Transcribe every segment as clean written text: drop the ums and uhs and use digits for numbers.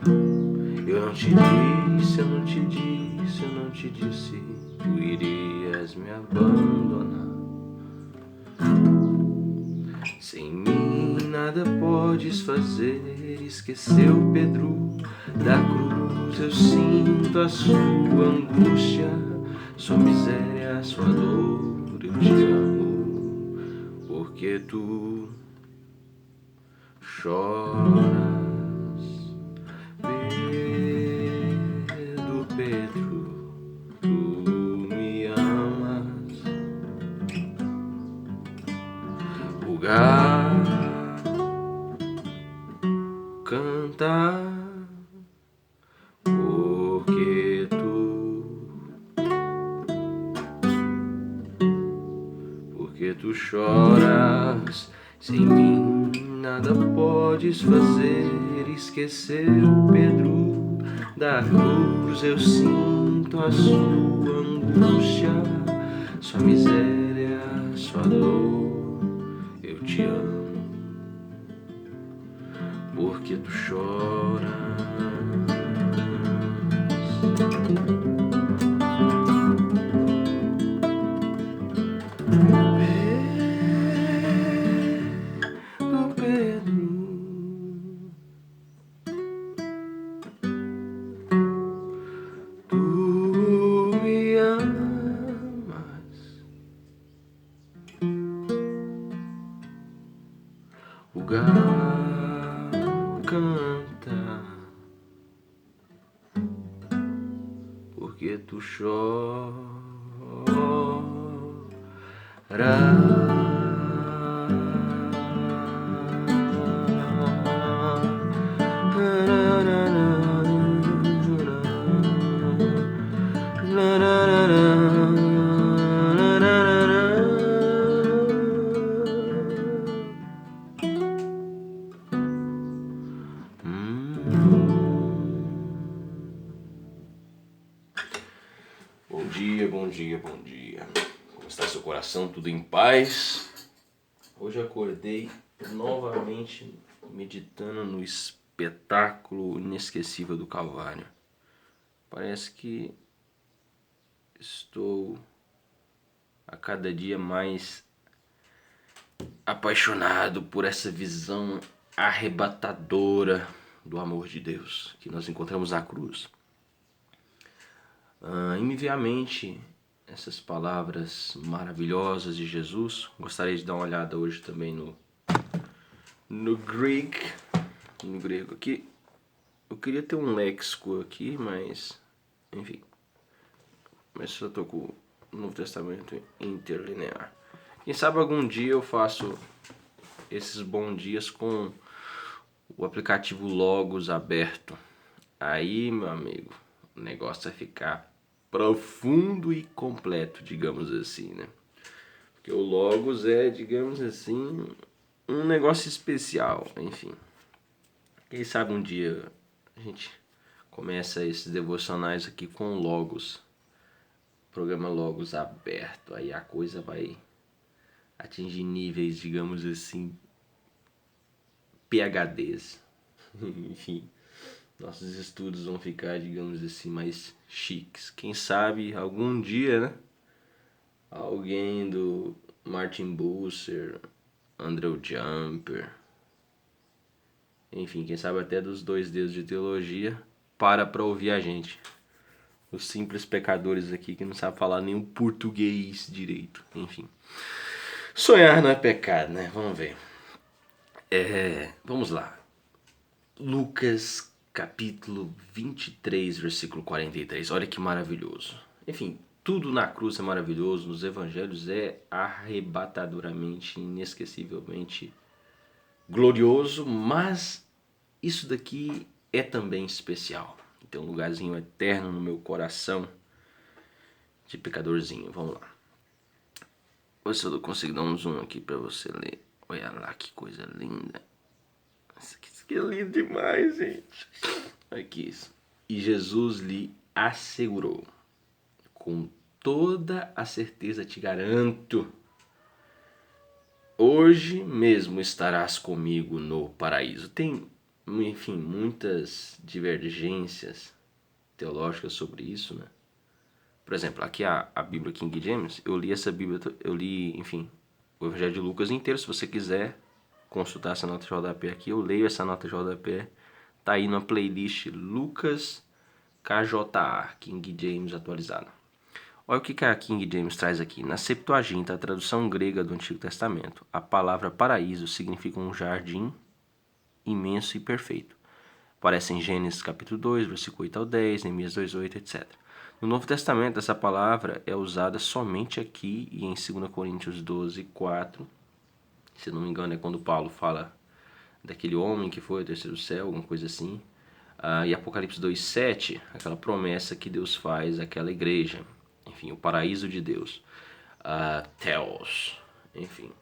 Eu não te disse, eu não te disse, eu não te disse, tu irias me abandonar. Sem mim nada podes fazer, esqueceu Pedro da cruz. Eu sinto a sua angústia, sua miséria, sua dor. Eu te amo, porque tu choras. Pedro, tu me amas. O galo canta, porque tu choras. Sem mim nada podes fazer, esqueceu Pedro da cruz. Eu sinto a sua angústia, sua miséria, sua dor. Eu te amo, porque tu choras. O galo canta, porque tu choras. Bom dia, bom dia, bom dia. Como está seu coração? Tudo em paz? Hoje acordei novamente meditando no espetáculo inesquecível do Calvário. Parece que estou a cada dia mais apaixonado por essa visão arrebatadora do amor de Deus que nós encontramos na cruz. E me veio à mente essas palavras maravilhosas de Jesus. Gostaria de dar uma olhada hoje também no grego aqui. Eu queria ter um léxico aqui, mas enfim. Mas só estou com o Novo Testamento interlinear. Quem sabe algum dia eu faço esses bons dias com o aplicativo Logos aberto. Aí, meu amigo, o negócio vai ficar profundo e completo, digamos assim, né? Porque o Logos é, digamos assim, um negócio especial, enfim. Quem sabe um dia a gente começa esses devocionais aqui com o Logos. Programa Logos aberto. Aí a coisa vai atingir níveis, digamos assim, PhDs. Enfim, nossos estudos vão ficar, digamos assim, mais chiques. Quem sabe algum dia, né? Alguém do Martin Bucer, Andrew Jumper, enfim, quem sabe até dos 2 dedos de teologia, para ouvir a gente. Os simples pecadores aqui que não sabem falar nenhum português direito. Enfim. Sonhar não é pecado, né? Vamos ver. Vamos lá. Lucas capítulo 23, versículo 43. Olha que maravilhoso. Enfim, tudo na cruz é maravilhoso. Nos evangelhos é arrebatadoramente, inesquecivelmente glorioso. Mas isso daqui é também especial. Tem um lugarzinho eterno no meu coração de pecadorzinho. Vamos lá. Vou ver se eu consigo dar um zoom aqui pra você ler. Olha lá que coisa linda. Isso aqui é lindo demais, gente. Aqui isso. E Jesus lhe assegurou: com toda a certeza te garanto, hoje mesmo estarás comigo no paraíso. Tem enfim, muitas divergências teológicas sobre isso, né? Por exemplo, aqui a Bíblia King James, eu li essa Bíblia, enfim, o Evangelho de Lucas inteiro. Se você quiser consultar essa nota de rodapé aqui, eu leio essa nota de rodapé. Tá aí na playlist Lucas KJA, King James atualizado. Olha o que a King James traz aqui. Na Septuaginta, a tradução grega do Antigo Testamento, a palavra paraíso significa um jardim imenso e perfeito. Aparece em Gênesis capítulo 2, versículo 8 ao 10, Neemias 2:8, etc. No Novo Testamento, essa palavra é usada somente aqui e em 2 Coríntios 12:4. Se não me engano, é quando Paulo fala daquele homem que foi ao terceiro céu, alguma coisa assim. E Apocalipse 2:7, aquela promessa que Deus faz àquela igreja. Enfim, o paraíso de Deus. Theos, enfim.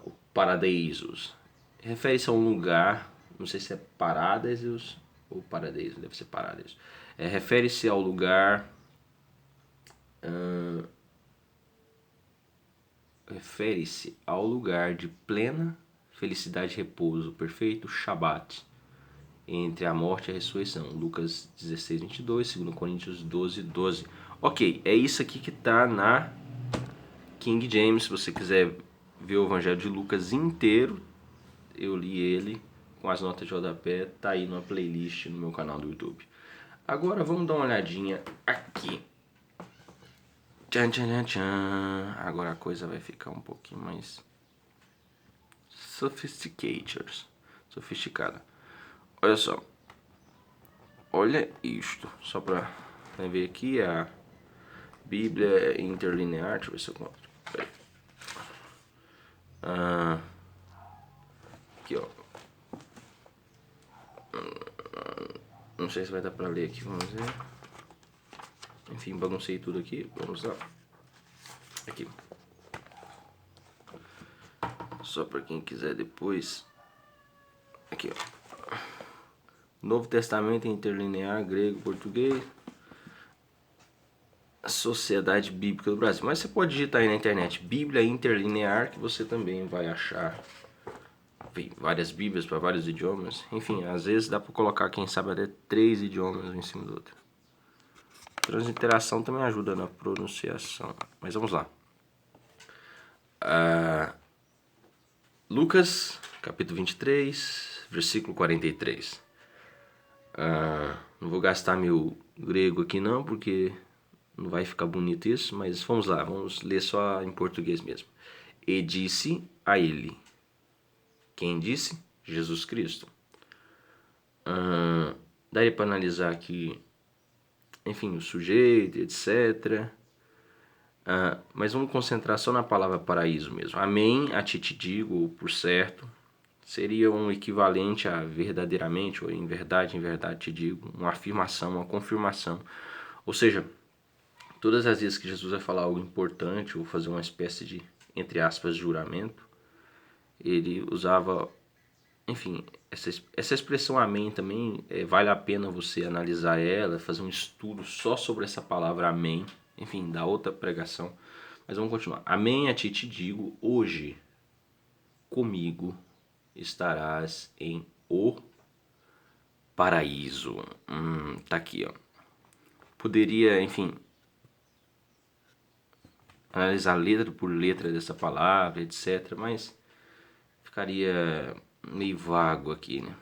O Paradeisos. Refere-se a um lugar, não sei se é Paradeisos ou Paradeiso, deve ser Paradeiso. Refere-se ao lugar... refere-se ao lugar de plena felicidade e repouso, perfeito Shabat, entre a morte e a ressurreição. Lucas 16:22, 2 Coríntios 12:12. Ok, é isso aqui que está na King James. Se você quiser ver o Evangelho de Lucas inteiro, eu li ele com as notas de rodapé, tá aí numa playlist no meu canal do YouTube. Agora vamos dar uma olhadinha aqui. Tchan, tchan, tchan. Agora a coisa vai ficar um pouquinho mais sofisticada. Olha só. Olha isto. Só pra ver aqui a Bíblia interlinear. Deixa eu ver se eu encontro. Aqui, ó. Não sei se vai dar pra ler aqui, vamos ver. Enfim, baguncei tudo aqui. Vamos lá. Aqui. Só pra quem quiser depois. Aqui, ó. Novo Testamento interlinear, grego, português. Sociedade Bíblica do Brasil. Mas você pode digitar aí na internet Bíblia interlinear, que você também vai achar várias bíblias para vários idiomas. Enfim, às vezes dá para colocar, quem sabe, até 3 idiomas um em cima do outro. Transliteração também ajuda na pronunciação. Mas vamos lá. Lucas, capítulo 23, versículo 43. Não vou gastar meu grego aqui não, porque não vai ficar bonito isso, mas vamos lá, vamos ler só em português mesmo. E disse a ele. Quem disse? Jesus Cristo. Daria para analisar aqui, enfim, o sujeito, etc. Mas vamos concentrar só na palavra paraíso mesmo. Amém, a ti te digo, ou por certo, seria um equivalente a verdadeiramente, ou em verdade te digo, uma afirmação, uma confirmação. Ou seja, todas as vezes que Jesus vai falar algo importante, ou fazer uma espécie de, entre aspas, juramento, ele usava, enfim, essa expressão amém também, vale a pena você analisar ela, fazer um estudo só sobre essa palavra amém, enfim, da outra pregação. Mas vamos continuar. Amém a ti te digo, hoje comigo estarás em o paraíso. Tá aqui, ó. Poderia, enfim, analisar letra por letra dessa palavra, etc. Mas ficaria meio vago aqui, né?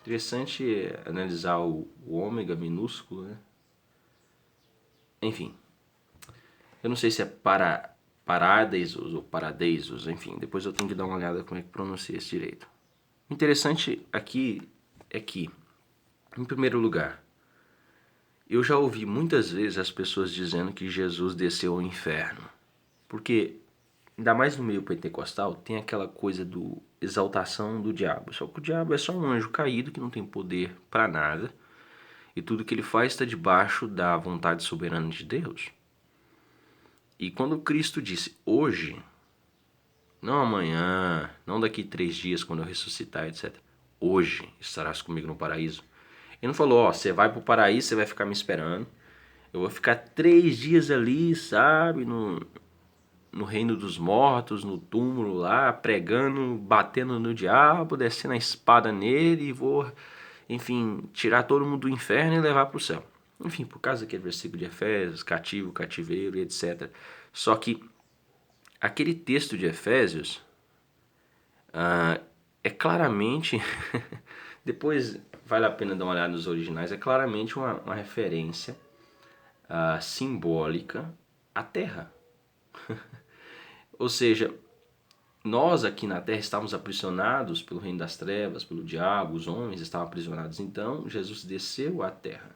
Interessante analisar o ômega minúsculo, né? Enfim, eu não sei se é paradeisos ou paradeisos, enfim, depois eu tenho que dar uma olhada como é que pronuncia esse direito. O interessante aqui é que, em primeiro lugar, eu já ouvi muitas vezes as pessoas dizendo que Jesus desceu ao inferno, porque ainda mais no meio pentecostal tem aquela coisa do exaltação do diabo. Só que o diabo é só um anjo caído que não tem poder para nada e tudo que ele faz está debaixo da vontade soberana de Deus. E quando Cristo disse hoje, não amanhã, não daqui 3 dias quando eu ressuscitar, etc. Hoje estarás comigo no paraíso. Ele não falou, ó, você vai pro paraíso, você vai ficar me esperando. Eu vou ficar 3 dias ali, sabe, no reino dos mortos, no túmulo lá, pregando, batendo no diabo, descendo a espada nele e vou, enfim, tirar todo mundo do inferno e levar para o céu. Enfim, por causa daquele versículo de Efésios, cativo, cativeiro e etc. Só que aquele texto de Efésios é claramente, depois vale a pena dar uma olhada nos originais, é claramente uma referência simbólica à Terra. Ou seja, nós aqui na Terra estávamos aprisionados pelo reino das trevas, pelo diabo, os homens estavam aprisionados. Então, Jesus desceu à Terra.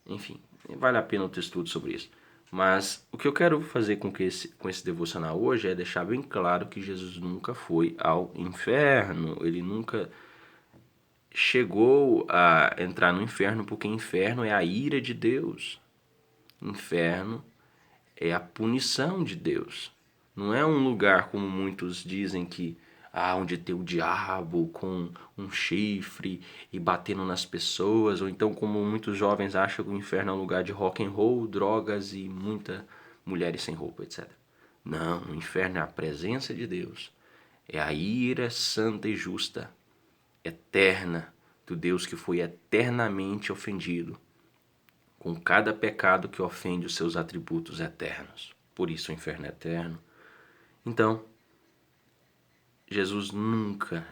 Enfim, vale a pena ter estudo sobre isso. Mas o que eu quero fazer com esse devocional hoje é deixar bem claro que Jesus nunca foi ao inferno. Ele nunca chegou a entrar no inferno, porque inferno é a ira de Deus. Inferno é a punição de Deus. Não é um lugar como muitos dizem que onde tem o diabo com um chifre e batendo nas pessoas, ou então como muitos jovens acham que o inferno é um lugar de rock and roll, drogas e muitas mulheres sem roupa, etc. Não, o inferno é a presença de Deus. É a ira santa e justa, eterna, do Deus que foi eternamente ofendido, com cada pecado que ofende os seus atributos eternos. Por isso o inferno é eterno. Então, Jesus nunca,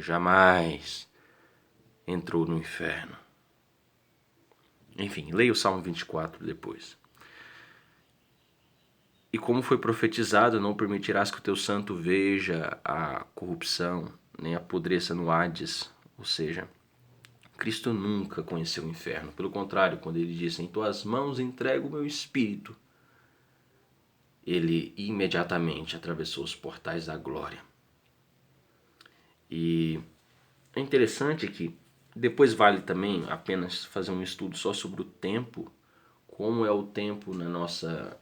jamais entrou no inferno. Enfim, leia o Salmo 24 depois. E como foi profetizado, não permitirás que o teu santo veja a corrupção, nem apodreça no Hades. Ou seja, Cristo nunca conheceu o inferno. Pelo contrário, quando ele disse, em tuas mãos entrego o meu espírito, ele imediatamente atravessou os portais da glória. E é interessante que depois vale também apenas fazer um estudo só sobre o tempo, como é o tempo na nossa,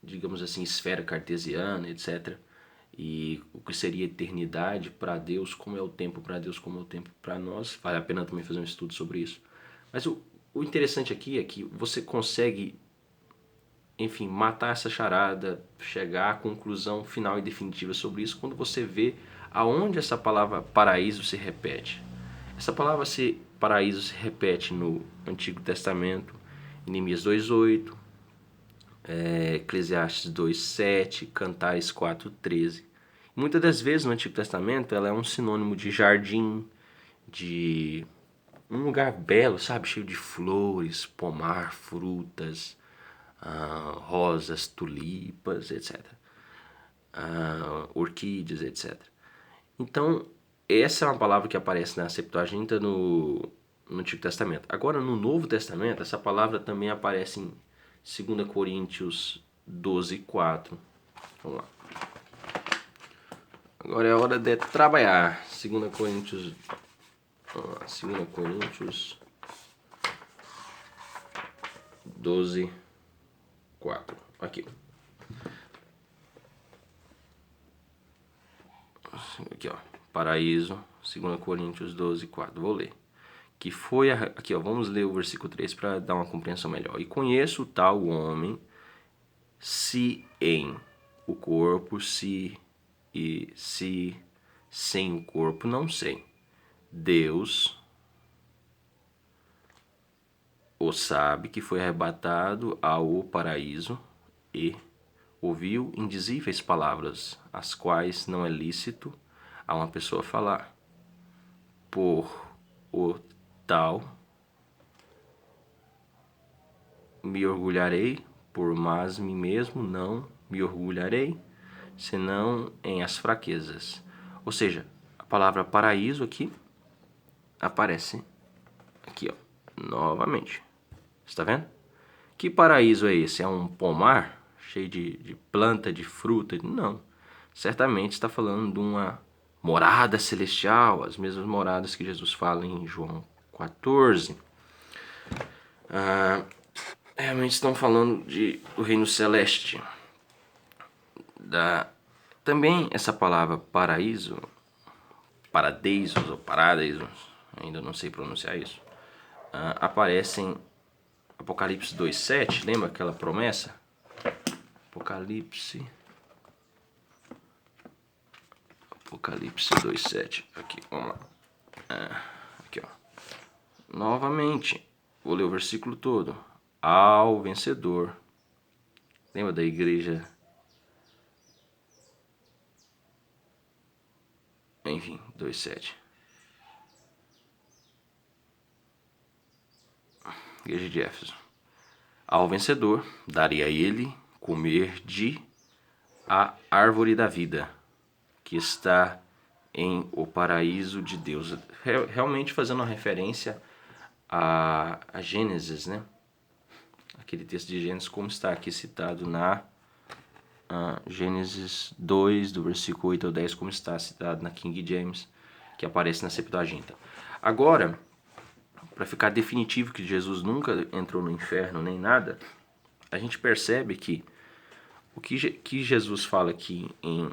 digamos assim, esfera cartesiana, etc. E o que seria eternidade para Deus, como é o tempo para Deus, como é o tempo para nós. Vale a pena também fazer um estudo sobre isso. Mas o interessante aqui é que você consegue, enfim, matar essa charada, chegar à conclusão final e definitiva sobre isso quando você vê aonde essa palavra paraíso se repete. Essa palavra paraíso se repete no Antigo Testamento, em Neemias 2:8, Eclesiastes 2:7, Cantares 4:13. Muitas das vezes no Antigo Testamento ela é um sinônimo de jardim, de um lugar belo, sabe, cheio de flores, pomar, frutas, rosas, tulipas, etc. Orquídeas, etc. Então, essa é uma palavra que aparece na Septuaginta no Antigo Testamento. Agora, no Novo Testamento, essa palavra também aparece em 2 Coríntios 12:4. Vamos lá. Agora é a hora de trabalhar. 2 Coríntios 12:4. Aqui. Aqui, ó. Paraíso, 2 Coríntios 12:4. Vou ler. Que foi aqui, ó, vamos ler o versículo 3 para dar uma compreensão melhor. E conheço tal homem, se em o corpo, se sem o corpo, não sei. Deus o sabe, que foi arrebatado ao paraíso e ouviu indizíveis palavras, as quais não é lícito a uma pessoa falar. Por o tal me orgulharei, por mais mim mesmo não me orgulharei, senão em as fraquezas. Ou seja, a palavra paraíso aqui aparece aqui, ó, novamente. Está vendo? Que paraíso é esse? É um pomar cheio de planta, de fruta? Não. Certamente está falando de uma morada celestial, as mesmas moradas que Jesus fala em João 14. Realmente estão falando do reino celeste. Também essa palavra paraíso, paradeisos ou paradisos, ainda não sei pronunciar isso, aparece em Apocalipse 2:7, lembra aquela promessa? Apocalipse 2:7. Aqui, vamos lá. Aqui, ó. Novamente, vou ler o versículo todo. Ao vencedor. Lembra da igreja? Enfim, 2:7. Igreja de Éfeso. Ao vencedor, darei a ele comer de a árvore da vida, que está em o paraíso de Deus. Realmente fazendo uma referência a Gênesis, né? Aquele texto de Gênesis, como está aqui citado na Gênesis 2, do versículo 8 ao 10, como está citado na King James, que aparece na Septuaginta. Agora, para ficar definitivo que Jesus nunca entrou no inferno nem nada, a gente percebe que o que Jesus fala aqui em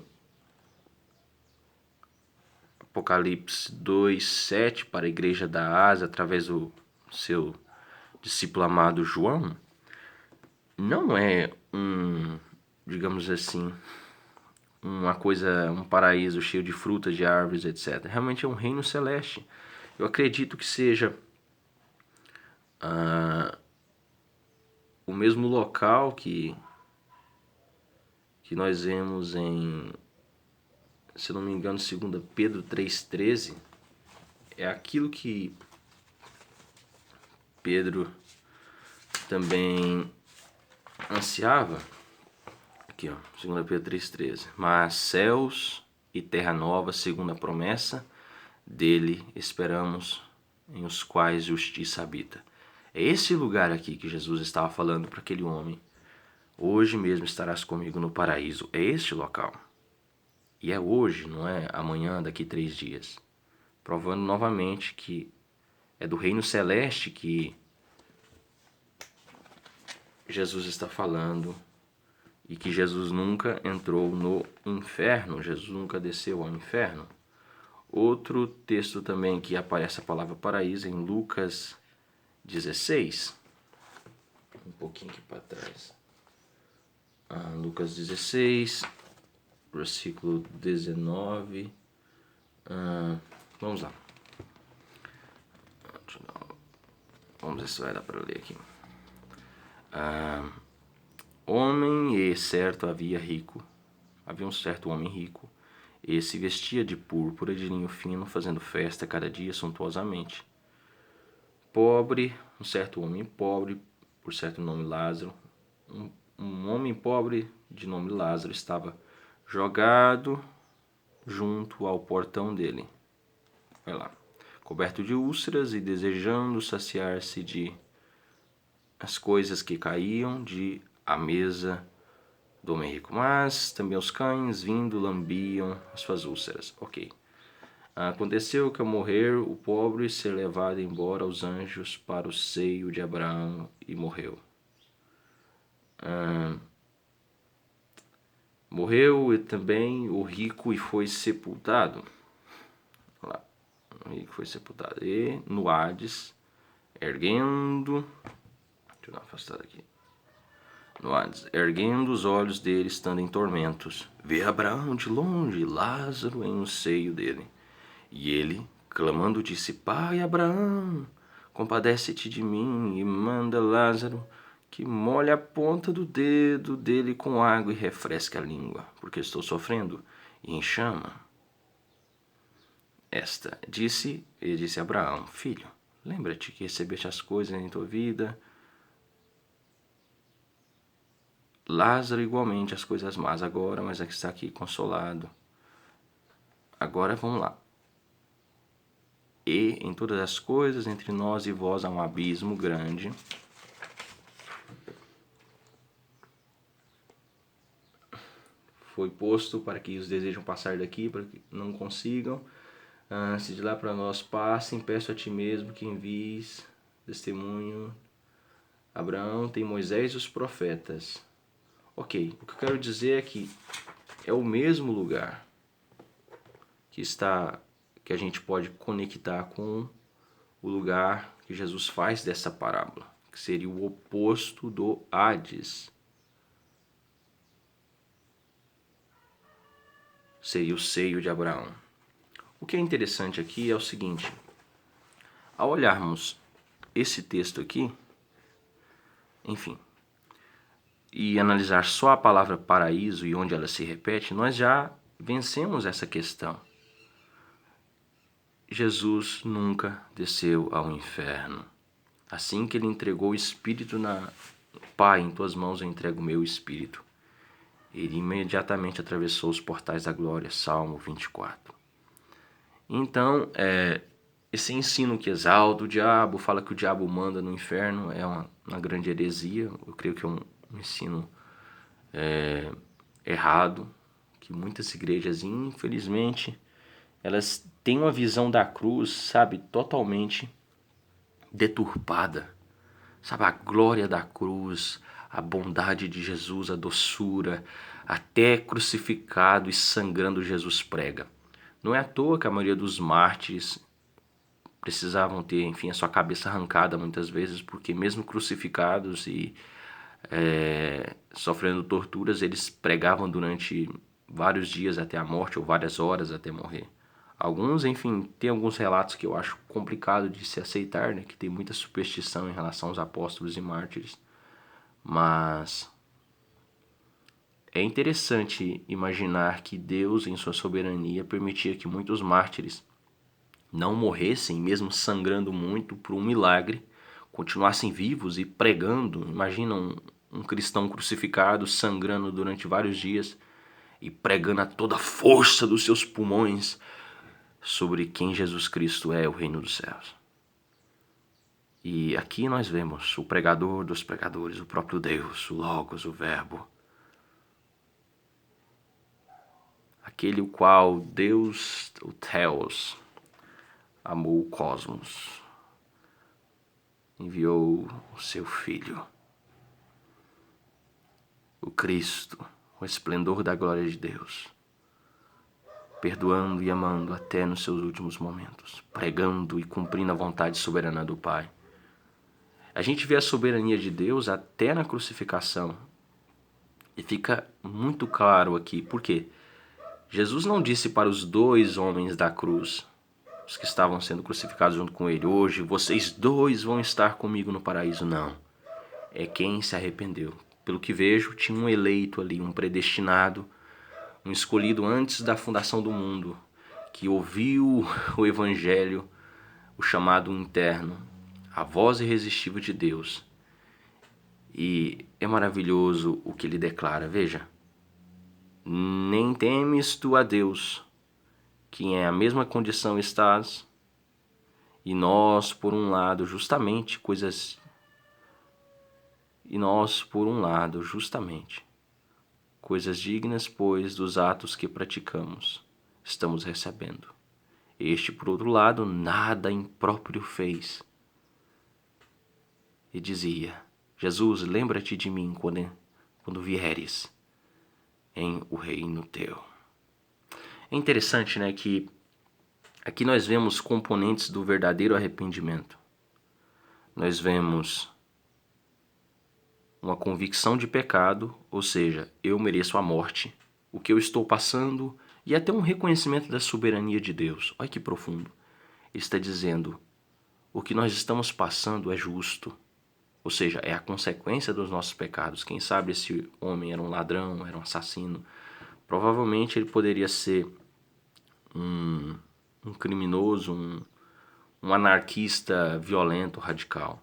Apocalipse 2:7 para a igreja da Ásia, através do seu discípulo amado João, não é digamos assim, uma coisa, um paraíso cheio de frutas, de árvores, etc. Realmente é um reino celeste. Eu acredito que seja o mesmo local que nós vemos em, se não me engano, 2 Pedro 3:13. É aquilo que Pedro também ansiava. Aqui, ó, 2 Pedro 3:13. Mas céus e terra nova, segundo a promessa dele, esperamos, em os quais justiça habita. É esse lugar aqui que Jesus estava falando para aquele homem. Hoje mesmo estarás comigo no paraíso. É este local. E é hoje, não é amanhã, daqui 3 dias. Provando novamente que é do reino celeste que Jesus está falando e que Jesus nunca entrou no inferno. Jesus nunca desceu ao inferno. Outro texto também que aparece a palavra paraíso em Lucas 16. Um pouquinho aqui para trás. Lucas 16, versículo 19. Vamos lá. Vamos ver se vai dar para ler aqui. Homem e certo havia um certo homem rico, e se vestia de púrpura de linho fino, fazendo festa cada dia suntuosamente. Pobre, um certo homem pobre, por certo nome Lázaro, um homem pobre de nome Lázaro estava jogado junto ao portão dele. Vai lá. Coberto de úlceras e desejando saciar-se de as coisas que caíam de a mesa do homem rico. Mas também os cães vindo lambiam as suas úlceras. Ok. Aconteceu que ao morrer o pobre ser levado embora aos anjos para o seio de Abraão e morreu. Morreu também o rico e foi sepultado. Lá, o rico foi sepultado. E no Hades, erguendo... Deixa eu dar uma afastada aqui. No Hades, erguendo os olhos dele, estando em tormentos, vê Abraão de longe, Lázaro em um seio dele. E ele, clamando, disse: Pai Abraão, compadece-te de mim e manda Lázaro que molhe a ponta do dedo dele com água e refresque a língua, porque estou sofrendo e em chama. Ele disse a Abraão: Filho, lembra-te que recebeste as coisas em tua vida, Lázaro igualmente as coisas más agora, mas é que está aqui consolado. Agora vamos lá. E em todas as coisas, entre nós e vós há um abismo grande. Foi posto para que os desejam passar daqui, para que não consigam. Se de lá para nós passem, peço a ti mesmo que envies testemunho. Abraão tem Moisés e os profetas. Ok, o que eu quero dizer é que é o mesmo lugar que a gente pode conectar com o lugar que Jesus faz dessa parábola, que seria o oposto do Hades. seria o seio de Abraão. O que é interessante aqui é o seguinte: ao olharmos esse texto aqui, enfim, e analisar só a palavra paraíso e onde ela se repete, nós já vencemos essa questão. Jesus nunca desceu ao inferno. Assim que ele entregou o Espírito Pai, em tuas mãos eu entrego o meu Espírito. Ele imediatamente atravessou os portais da glória, Salmo 24. Então, esse ensino que exalta o diabo, fala que o diabo manda no inferno, é uma grande heresia. Eu creio que é um ensino errado, que muitas igrejas, infelizmente, elas têm uma visão da cruz, sabe, totalmente deturpada. Sabe, a glória da cruz, a bondade de Jesus, a doçura, até crucificado e sangrando Jesus prega. Não é à toa que a maioria dos mártires precisavam ter, enfim, a sua cabeça arrancada muitas vezes, porque mesmo crucificados e sofrendo torturas, eles pregavam durante vários dias até a morte ou várias horas até morrer. Alguns, enfim, tem alguns relatos que eu acho complicado de se aceitar, né? Que tem muita superstição em relação aos apóstolos e mártires. Mas é interessante imaginar que Deus, em sua soberania, permitia que muitos mártires não morressem, mesmo sangrando muito por um milagre, continuassem vivos e pregando. Imagina um cristão crucificado, sangrando durante vários dias e pregando a toda a força dos seus pulmões sobre quem Jesus Cristo é, o reino dos céus. E aqui nós vemos o pregador dos pregadores, o próprio Deus, o Logos, o Verbo. Aquele o qual Deus, o Theos, amou o cosmos, enviou o seu Filho, o Cristo, o esplendor da glória de Deus, perdoando e amando até nos seus últimos momentos, pregando e cumprindo a vontade soberana do Pai. A gente vê a soberania de Deus até na crucificação. E fica muito claro aqui, por quê? Jesus não disse para os dois homens da cruz, os que estavam sendo crucificados junto com ele, hoje vocês dois vão estar comigo no paraíso. Não. É quem se arrependeu. Pelo que vejo, tinha um eleito ali, um predestinado, um escolhido antes da fundação do mundo, que ouviu o evangelho, o chamado interno, a voz irresistível de Deus. E é maravilhoso o que ele declara, veja. Nem temes tu a Deus, que em a mesma condição estás, e nós, por um lado, justamente, coisas dignas, pois, dos atos que praticamos, estamos recebendo. Este, por outro lado, nada impróprio fez. E dizia, Jesus, lembra-te de mim quando vieres em o reino teu. É interessante, né, que aqui nós vemos componentes do verdadeiro arrependimento. Nós vemos uma convicção de pecado, ou seja, eu mereço a morte, o que eu estou passando, e até um reconhecimento da soberania de Deus. Olha que profundo. Ele está dizendo, o que nós estamos passando é justo, ou seja, é a consequência dos nossos pecados. Quem sabe esse homem era um ladrão, era um assassino. Provavelmente ele poderia ser um criminoso, um anarquista violento, radical,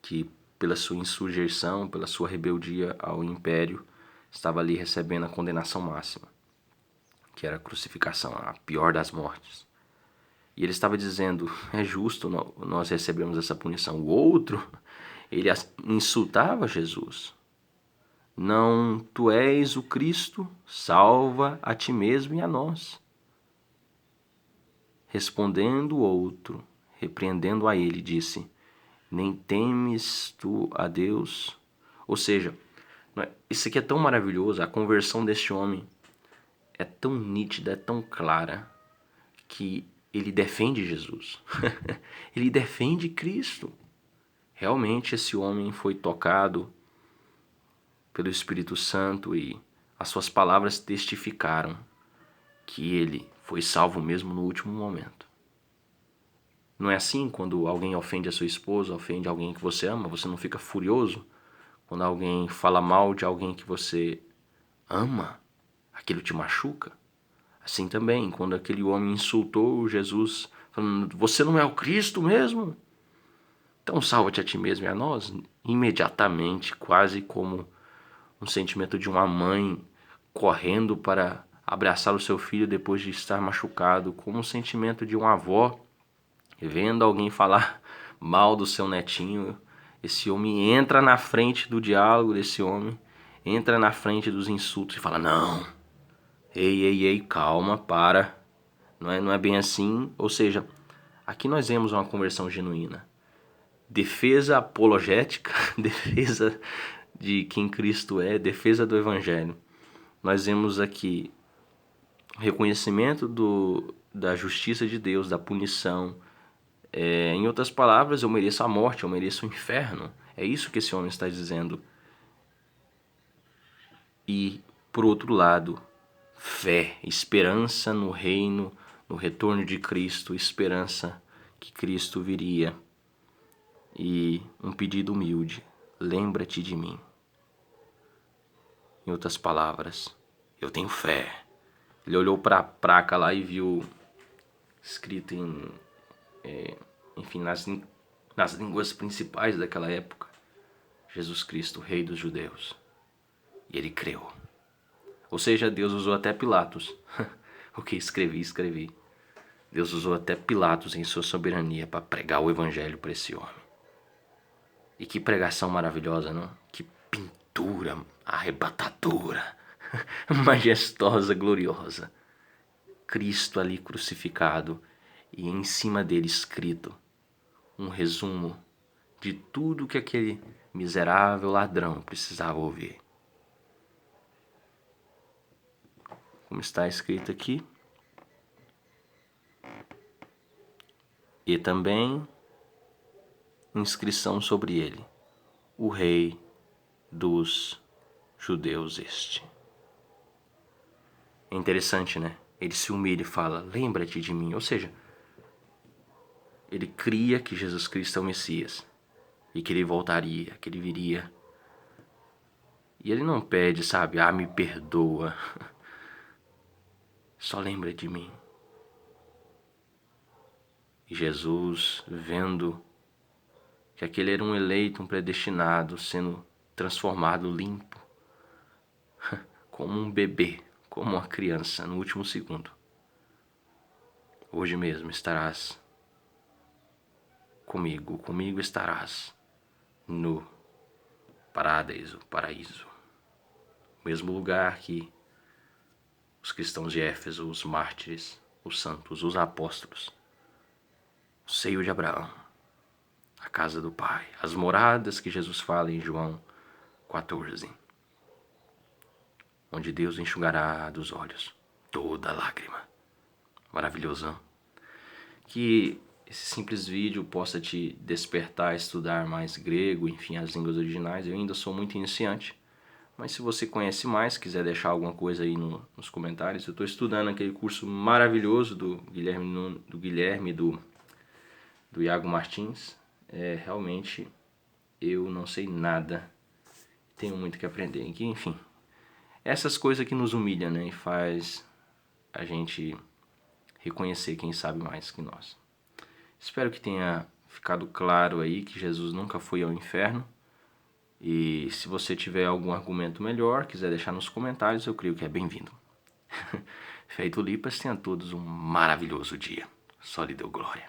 que pela sua insurreição, pela sua rebeldia ao império, estava ali recebendo a condenação máxima, que era a crucificação, a pior das mortes. E ele estava dizendo, é justo nós recebemos essa punição. O outro, ele insultava Jesus. Não, tu és o Cristo, salva a ti mesmo e a nós. Respondendo o outro, repreendendo a ele, disse, nem temes tu a Deus? Ou seja, isso aqui é tão maravilhoso, a conversão deste homem é tão nítida, é tão clara, que ele defende Jesus. Ele defende Cristo. Realmente esse homem foi tocado pelo Espírito Santo e as suas palavras testificaram que ele foi salvo mesmo no último momento. Não é assim quando alguém ofende a sua esposa, ofende alguém que você ama, você não fica furioso? Quando alguém fala mal de alguém que você ama, aquilo te machuca? Assim também, quando aquele homem insultou Jesus, falando, você não é o Cristo mesmo? Então salva-te a ti mesmo e a nós. Imediatamente, quase como um sentimento de uma mãe correndo para abraçar o seu filho depois de estar machucado, como um sentimento de uma avó vendo alguém falar mal do seu netinho. Esse homem entra na frente do diálogo desse homem, entra na frente dos insultos e fala, não, ei, calma, para, não é bem assim. Ou seja, aqui nós vemos uma conversão genuína, defesa apologética, defesa de quem Cristo é, defesa do Evangelho. Nós vemos aqui reconhecimento da justiça de Deus, da punição. Em outras palavras, eu mereço a morte, eu mereço o inferno. É isso que esse homem está dizendo. E, por outro lado, fé, esperança no reino, no retorno de Cristo, esperança que Cristo viria. E um pedido humilde, lembra-te de mim. Em outras palavras, eu tenho fé. Ele olhou para a placa lá e viu escrito enfim, nas línguas principais daquela época, Jesus Cristo, Rei dos Judeus. E ele creu. Ou seja, Deus usou até Pilatos. O que escrevi. Deus usou até Pilatos em sua soberania para pregar o evangelho para esse homem. E que pregação maravilhosa, não? Que pintura arrebatadora, majestosa, gloriosa. Cristo ali crucificado e em cima dele escrito um resumo de tudo que aquele miserável ladrão precisava ouvir. Como está escrito aqui. E também inscrição sobre ele, o Rei dos Judeus este. É interessante, né? Ele se humilha e fala, lembra-te de mim. Ou seja, ele cria que Jesus Cristo é o Messias e que ele voltaria, que ele viria. E ele não pede, sabe, me perdoa. Só lembra de mim. E Jesus, vendo que aquele era um eleito, um predestinado, sendo transformado limpo, como um bebê, como uma criança, no último segundo. Hoje mesmo estarás comigo estarás no paraíso. Mesmo lugar que os cristãos de Éfeso, os mártires, os santos, os apóstolos, o seio de Abraão, a casa do Pai, as moradas que Jesus fala em João 14, onde Deus enxugará dos olhos toda lágrima. Maravilhoso, não? Que esse simples vídeo possa te despertar a estudar mais grego, enfim, as línguas originais. Eu ainda sou muito iniciante, mas se você conhece mais, quiser deixar alguma coisa aí nos comentários, eu estou estudando aquele curso maravilhoso do Guilherme, do Iago Martins. Realmente eu não sei nada, tenho muito que aprender. Enfim, essas coisas que nos humilham, né, e faz a gente reconhecer quem sabe mais que nós. Espero que tenha ficado claro aí que Jesus nunca foi ao inferno. E se você tiver algum argumento melhor, quiser deixar nos comentários, eu creio que é bem-vindo. Feito Lipas, tenham todos um maravilhoso dia. Só lhe deu glória.